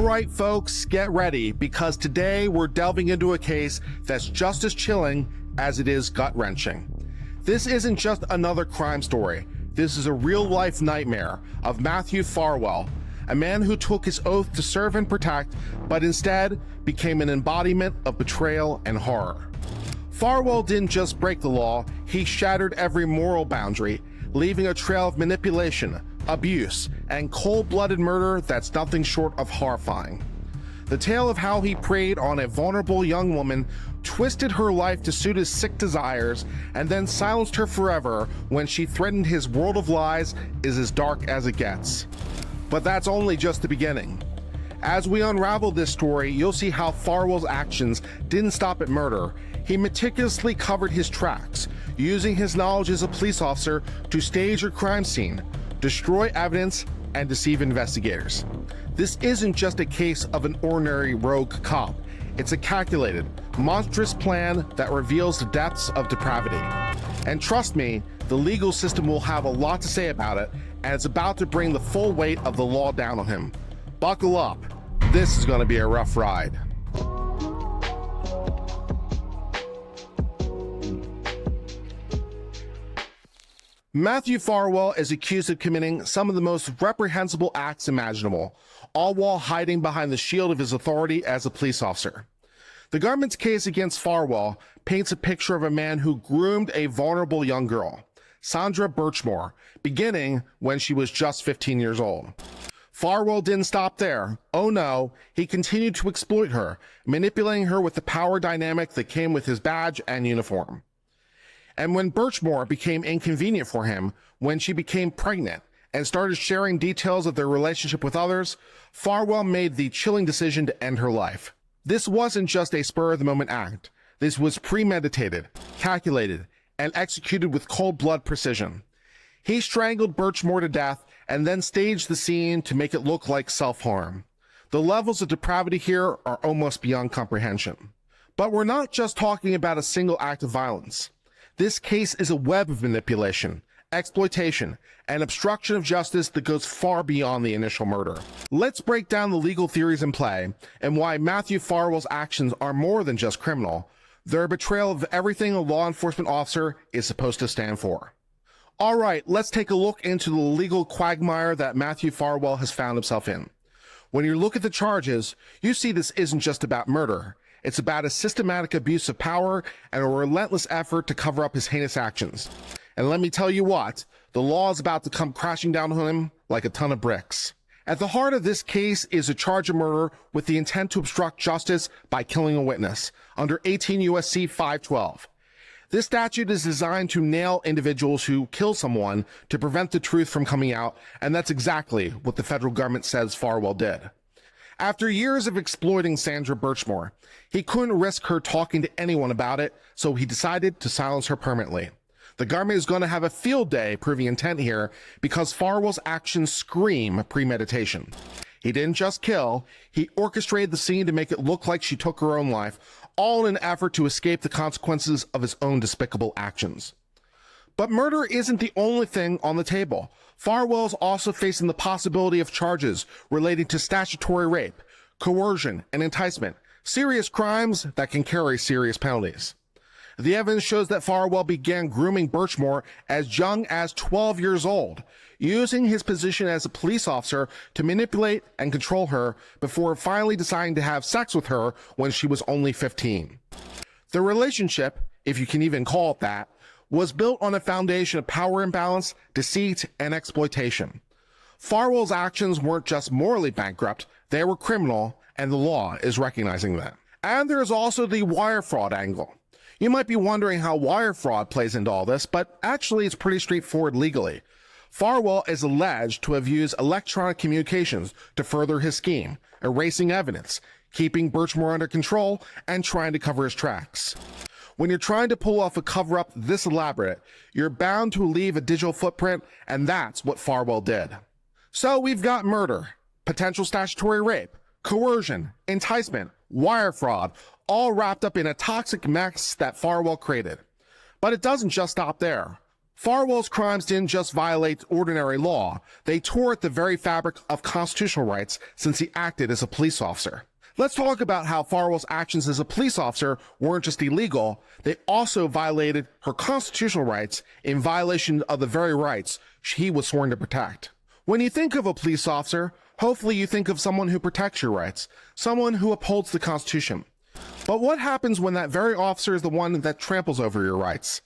All right, folks, get ready, because today we're delving into a case that's just as chilling as it is gut-wrenching. This isn't just another crime story. This is a real-life nightmare of Matthew Farwell, a man who took his oath to serve and protect, but instead became an embodiment of betrayal and horror. Farwell didn't just break the law, he shattered every moral boundary, leaving a trail of manipulation, abuse, and cold-blooded murder that's nothing short of horrifying. The tale of how he preyed on a vulnerable young woman, twisted her life to suit his sick desires, and then silenced her forever when she threatened his world of lies is as dark as it gets. But that's only just the beginning. As we unravel this story, you'll see how Farwell's actions didn't stop at murder. He meticulously covered his tracks, using his knowledge as a police officer to stage a crime scene, destroy evidence, and deceive investigators. This isn't just a case of an ordinary rogue cop. It's a calculated, monstrous plan that reveals the depths of depravity. And trust me, the legal system will have a lot to say about it, and it's about to bring the full weight of the law down on him. Buckle up. This is going to be a rough ride. Matthew Farwell is accused of committing some of the most reprehensible acts imaginable, all while hiding behind the shield of his authority as a police officer. The government's case against Farwell paints a picture of a man who groomed a vulnerable young girl, Sandra Birchmore, beginning when she was just 15 years old. Farwell didn't stop there. Oh no, he continued to exploit her, manipulating her with the power dynamic that came with his badge and uniform. And when Birchmore became inconvenient for him, when she became pregnant and started sharing details of their relationship with others, Farwell made the chilling decision to end her life. This wasn't just a spur-of-the-moment act. This was premeditated, calculated, and executed with cold-blood precision. He strangled Birchmore to death and then staged the scene to make it look like self-harm. The levels of depravity here are almost beyond comprehension. But we're not just talking about a single act of violence. This case is a web of manipulation, exploitation, and obstruction of justice that goes far beyond the initial murder. Let's break down the legal theories in play and why Matthew Farwell's actions are more than just criminal. They're a betrayal of everything a law enforcement officer is supposed to stand for. All right, let's take a look into the legal quagmire that Matthew Farwell has found himself in. When you look at the charges, you see this isn't just about murder. It's about a systematic abuse of power and a relentless effort to cover up his heinous actions. And let me tell you what, the law is about to come crashing down on him like a ton of bricks. At the heart of this case is a charge of murder with the intent to obstruct justice by killing a witness, under 18 U.S.C. 512. This statute is designed to nail individuals who kill someone to prevent the truth from coming out, and that's exactly what the federal government says Farwell did. After years of exploiting Sandra Birchmore, he couldn't risk her talking to anyone about it, so he decided to silence her permanently. The government is going to have a field day proving intent here because Farwell's actions scream premeditation. He didn't just kill, he orchestrated the scene to make it look like she took her own life, all in an effort to escape the consequences of his own despicable actions. But murder isn't the only thing on the table. Farwell is also facing the possibility of charges relating to statutory rape, coercion, and enticement, serious crimes that can carry serious penalties. The evidence shows that Farwell began grooming Birchmore as young as 12 years old, using his position as a police officer to manipulate and control her before finally deciding to have sex with her when she was only 15. The relationship, if you can even call it that, was built on a foundation of power imbalance, deceit, and exploitation. Farwell's actions weren't just morally bankrupt, they were criminal, and the law is recognizing that. And there is also the wire fraud angle. You might be wondering how wire fraud plays into all this, but actually it's pretty straightforward legally. Farwell is alleged to have used electronic communications to further his scheme, erasing evidence, keeping Birchmore under control, and trying to cover his tracks. When you're trying to pull off a cover-up this elaborate, you're bound to leave a digital footprint, and that's what Farwell did. So we've got murder, potential statutory rape, coercion, enticement, wire fraud, all wrapped up in a toxic mess that Farwell created. But it doesn't just stop there. Farwell's crimes didn't just violate ordinary law, they tore at the very fabric of constitutional rights since he acted as a police officer. Let's talk about how Farwell's actions as a police officer weren't just illegal, they also violated her constitutional rights in violation of the very rights he was sworn to protect. When you think of a police officer, hopefully you think of someone who protects your rights, someone who upholds the Constitution. But what happens when that very officer is the one that tramples over your rights?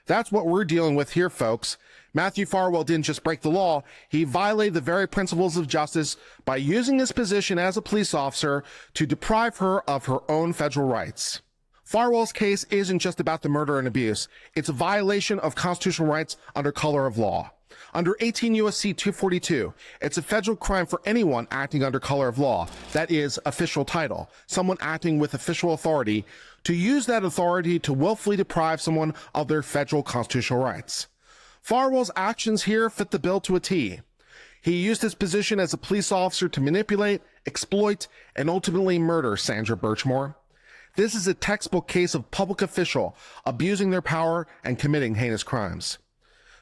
That's what we're dealing with here, folks. Matthew Farwell didn't just break the law, he violated the very principles of justice by using his position as a police officer to deprive her of her own federal rights. Farwell's case isn't just about the murder and abuse, it's a violation of constitutional rights under color of law. Under 18 U.S.C. 242, it's a federal crime for anyone acting under color of law, that is, official title, someone acting with official authority, to use that authority to willfully deprive someone of their federal constitutional rights. Farwell's actions here fit the bill to a T. He used his position as a police officer to manipulate, exploit, and ultimately murder Sandra Birchmore. This is a textbook case of public official abusing their power and committing heinous crimes.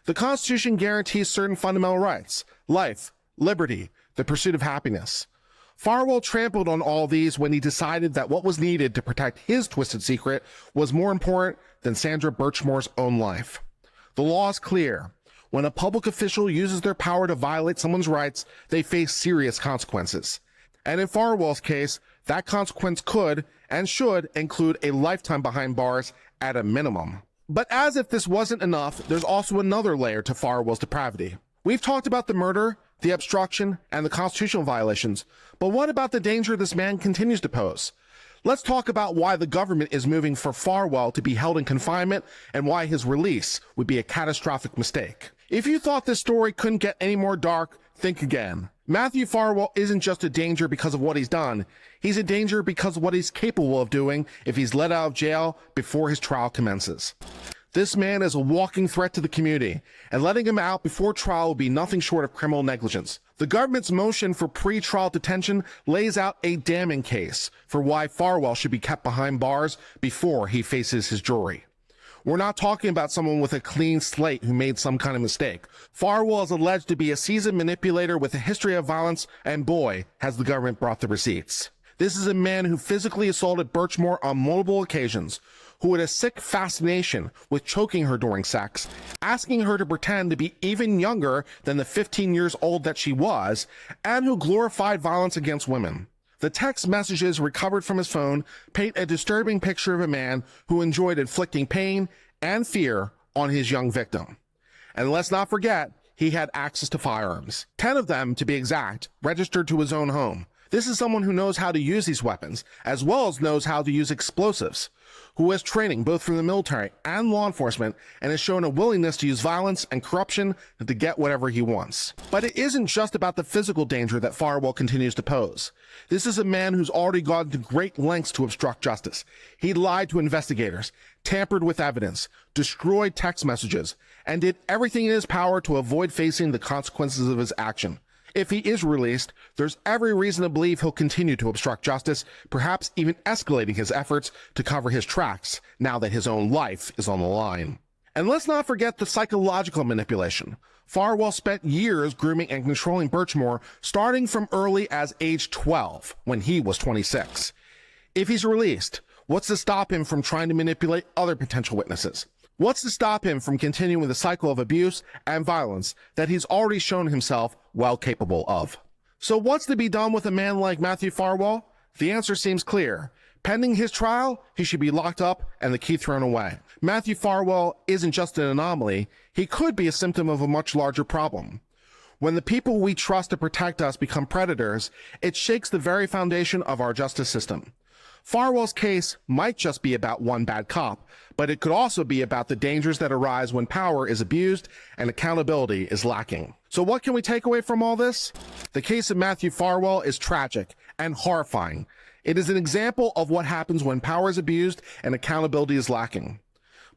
The Constitution guarantees certain fundamental rights: life, liberty, the pursuit of happiness. Farwell trampled on all these when he decided that what was needed to protect his twisted secret was more important than Sandra Birchmore's own life. The law is clear. When a public official uses their power to violate someone's rights, they face serious consequences. And in Farwell's case, that consequence could and should include a lifetime behind bars at a minimum. But as if this wasn't enough, there's also another layer to Farwell's depravity. We've talked about the murder, the obstruction, and the constitutional violations, but what about the danger this man continues to pose? Let's talk about why the government is moving for Farwell to be held in confinement and why his release would be a catastrophic mistake. If you thought this story couldn't get any more dark, think again. Matthew Farwell isn't just a danger because of what he's done. He's a danger because of what he's capable of doing if he's let out of jail before his trial commences. This man is a walking threat to the community, and letting him out before trial will be nothing short of criminal negligence. The government's motion for pre-trial detention lays out a damning case for why Farwell should be kept behind bars before he faces his jury. We're not talking about someone with a clean slate who made some kind of mistake. Farwell is alleged to be a seasoned manipulator with a history of violence, and boy, has the government brought the receipts. This is a man who physically assaulted Birchmore on multiple occasions, who had a sick fascination with choking her during sex, asking her to pretend to be even younger than the 15 years old that she was, and who glorified violence against women. The text messages recovered from his phone paint a disturbing picture of a man who enjoyed inflicting pain and fear on his young victim. And let's not forget, he had access to firearms. 10 of them, to be exact, registered to his own home. This is someone who knows how to use these weapons, as well as knows how to use explosives, who has training both from the military and law enforcement, and has shown a willingness to use violence and corruption to get whatever he wants. But it isn't just about the physical danger that Farwell continues to pose. This is a man who's already gone to great lengths to obstruct justice. He lied to investigators, tampered with evidence, destroyed text messages, and did everything in his power to avoid facing the consequences of his action. If he is released, there's every reason to believe he'll continue to obstruct justice, perhaps even escalating his efforts to cover his tracks now that his own life is on the line. And let's not forget the psychological manipulation. Farwell spent years grooming and controlling Birchmore, starting from early as age 12, when he was 26. If he's released, what's to stop him from trying to manipulate other potential witnesses? What's to stop him from continuing the cycle of abuse and violence that he's already shown himself well capable of? So what's to be done with a man like Matthew Farwell? The answer seems clear. Pending his trial, he should be locked up and the key thrown away. Matthew Farwell isn't just an anomaly, he could be a symptom of a much larger problem. When the people we trust to protect us become predators, it shakes the very foundation of our justice system. Farwell's case might just be about one bad cop, but it could also be about the dangers that arise when power is abused and accountability is lacking. So what can we take away from all this? The case of Matthew Farwell is tragic and horrifying. It is an example of what happens when power is abused and accountability is lacking.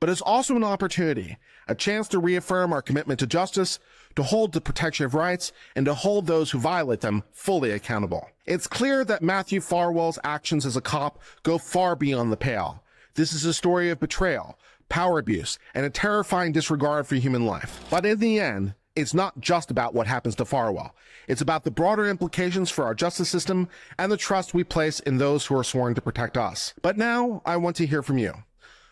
But it's also an opportunity, a chance to reaffirm our commitment to justice, to hold the protection of rights, and to hold those who violate them fully accountable. It's clear that Matthew Farwell's actions as a cop go far beyond the pale. This is a story of betrayal, power abuse, and a terrifying disregard for human life. But in the end, it's not just about what happens to Farwell. It's about the broader implications for our justice system and the trust we place in those who are sworn to protect us. But now, I want to hear from you.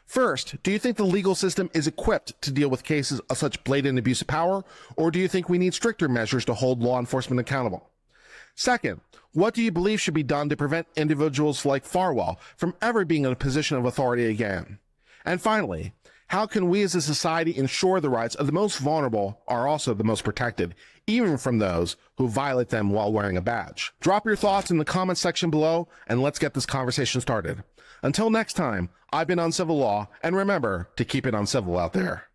First, do you think the legal system is equipped to deal with cases of such blatant abuse of power, or do you think we need stricter measures to hold law enforcement accountable? Second, what do you believe should be done to prevent individuals like Farwell from ever being in a position of authority again? And finally, how can we as a society ensure the rights of the most vulnerable are also the most protected, even from those who violate them while wearing a badge? Drop your thoughts in the comments section below, and let's get this conversation started. Until next time, I've been Uncivil Law, and remember to keep it uncivil out there.